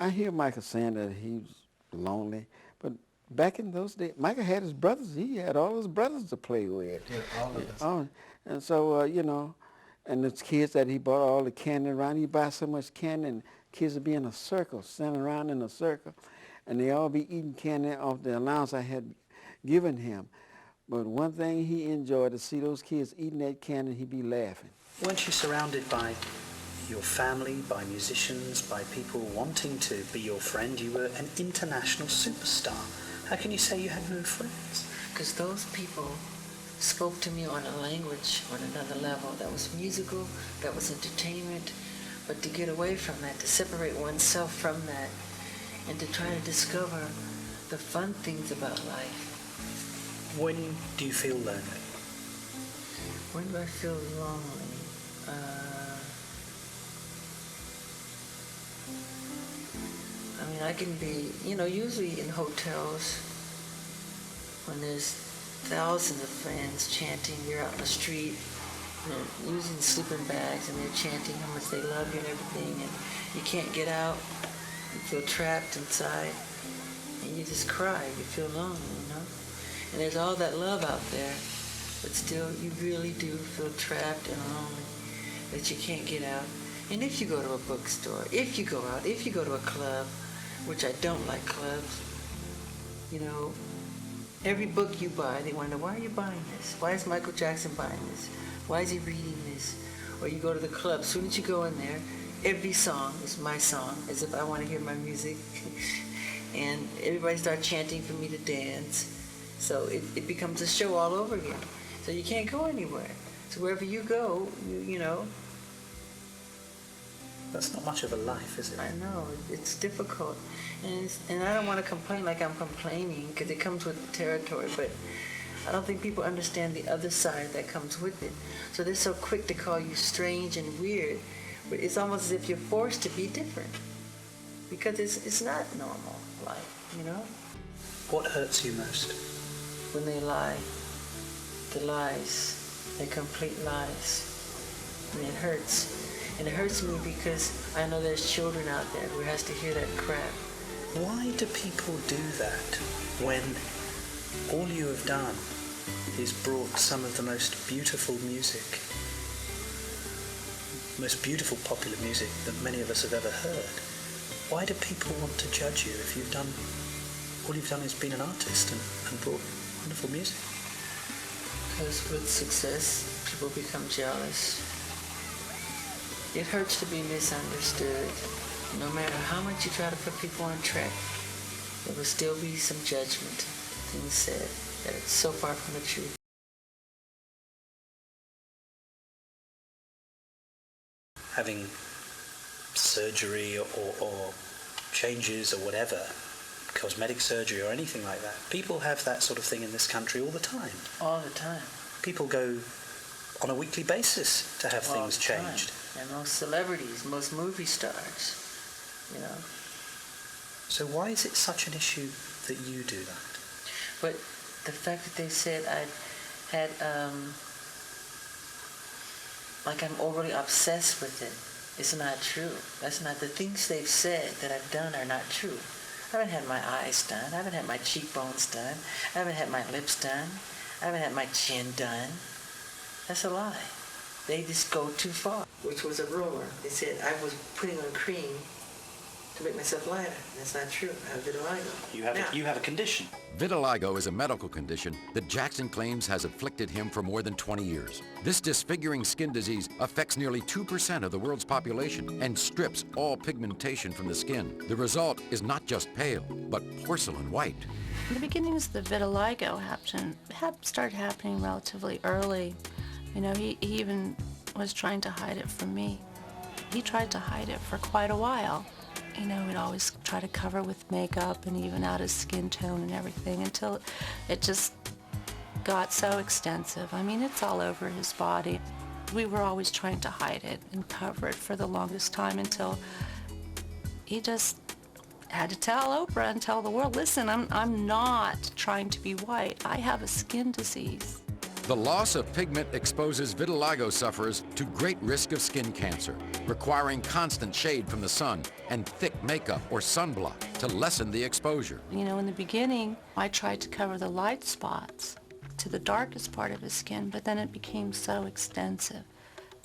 I hear Michael saying that he's lonely, but back in those days, Michael had his brothers. He had all his brothers to play with. Yeah, all Yeah, of us. oh, and so and the kids that he bought all the candy around. He buy so much candy, and kids would be in a circle, standing around in a circle, and they all be eating candy off the allowance I had given him. But one thing he enjoyed to see those kids eating that candy, he'd be laughing. Weren't you surrounded by your family, by musicians, by people wanting to be your friend? You were an international superstar. How can you say you had no friends? Because those people spoke to me on a language on another level that was musical, that was entertainment, but to get away from that, to separate oneself from that, and to try to discover the fun things about life. When do you feel lonely? When do I feel lonely? I mean, I can be, usually in hotels when there's thousands of friends chanting, you're out in the street, they're using sleeping bags and they're chanting how much they love you and everything, and you can't get out, you feel trapped inside, and you just cry, you feel lonely. And there's all that love out there, but still you really do feel trapped and lonely, that you can't get out. And if you go to a bookstore, if you go out, if you go to a club, which I don't like clubs, every book you buy, they want to know, why are you buying this? Why is Michael Jackson buying this? Why is he reading this? Or you go to the club, as soon as you go in there, every song is my song, as if I want to hear my music. And everybody starts chanting for me to dance. So it becomes a show all over again. So you can't go anywhere. So wherever you go, you know. That's not much of a life, is it? I know, it's difficult. And I don't want to complain like I'm complaining, because it comes with the territory, but I don't think people understand the other side that comes with it. So they're so quick to call you strange and weird, but it's almost as if you're forced to be different, because it's not normal life. What hurts you most? When they lie, the lies, they're complete lies, and it hurts. And it hurts me because I know there's children out there who has to hear that crap. Why do people do that when all you have done is brought some of the most beautiful music, most beautiful popular music that many of us have ever heard? Why do people want to judge you if all you've done is been an artist and brought wonderful music? Because with success, people become jealous. It hurts to be misunderstood. No matter how much you try to put people on track, there will still be some judgment, things said, that it's so far from the truth. Having surgery or changes or whatever, cosmetic surgery or anything like that, people have that sort of thing in this country all the time. All the time. People go on a weekly basis to have things changed. And most celebrities, most movie stars, So why is it such an issue that you do that? But the fact that they said I had, like I'm overly obsessed with it, is not true. That's not, the things they've said that I've done are not true. I haven't had my eyes done. I haven't had my cheekbones done. I haven't had my lips done. I haven't had my chin done. That's a lie. They just go too far, which was a rumor. They said I was putting on cream to make myself lighter. That's not true. I have vitiligo. You have a condition. Vitiligo is a medical condition that Jackson claims has afflicted him for more than 20 years. This disfiguring skin disease affects nearly 2% of the world's population and strips all pigmentation from the skin. The result is not just pale, but porcelain white. The beginnings of the vitiligo started happening relatively early. He even was trying to hide it from me. He tried to hide it for quite a while. He'd always try to cover with makeup and even out his skin tone and everything until it just got so extensive. It's all over his body. We were always trying to hide it and cover it for the longest time until he just had to tell Oprah and tell the world, listen, I'm not trying to be white. I have a skin disease. The loss of pigment exposes vitiligo sufferers to great risk of skin cancer, requiring constant shade from the sun and thick makeup or sunblock to lessen the exposure. You know, in the beginning, I tried to cover the light spots to the darkest part of his skin, but then it became so extensive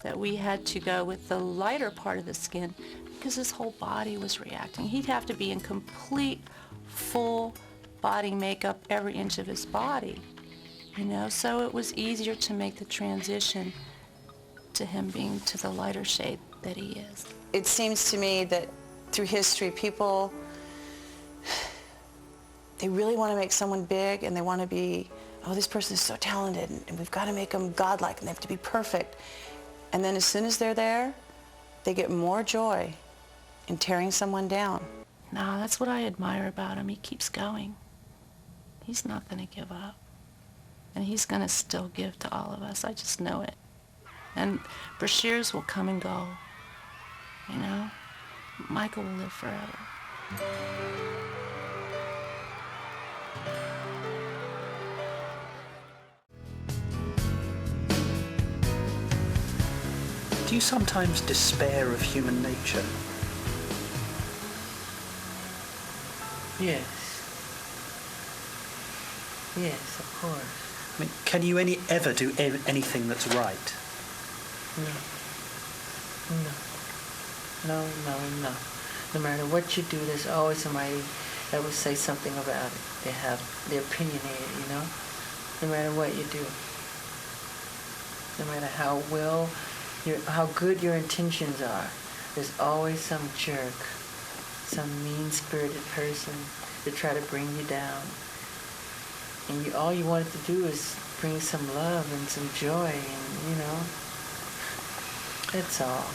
that we had to go with the lighter part of the skin because his whole body was reacting. He'd have to be in complete, full body makeup every inch of his body, you know, so it was easier to make the transition to him being to the lighter shade that he is. It seems to me that through history, people, they really want to make someone big, and they want to be, oh, this person is so talented, and we've got to make them godlike, and they have to be perfect. And then as soon as they're there, they get more joy in tearing someone down. No, that's what I admire about him. He keeps going. He's not going to give up. And he's going to still give to all of us. I just know it. And Brashears will come and go. You know? Michael will live forever. Do you sometimes despair of human nature? Yes. Yes, of course. I mean, can you ever do anything that's right? No. No. No matter what you do, there's always somebody that will say something about it. They're opinionated, you know? No matter what you do. No matter how good your intentions are, there's always some jerk, some mean-spirited person to try to bring you down. And all you wanted to do is bring some love and some joy, and, you know, that's all.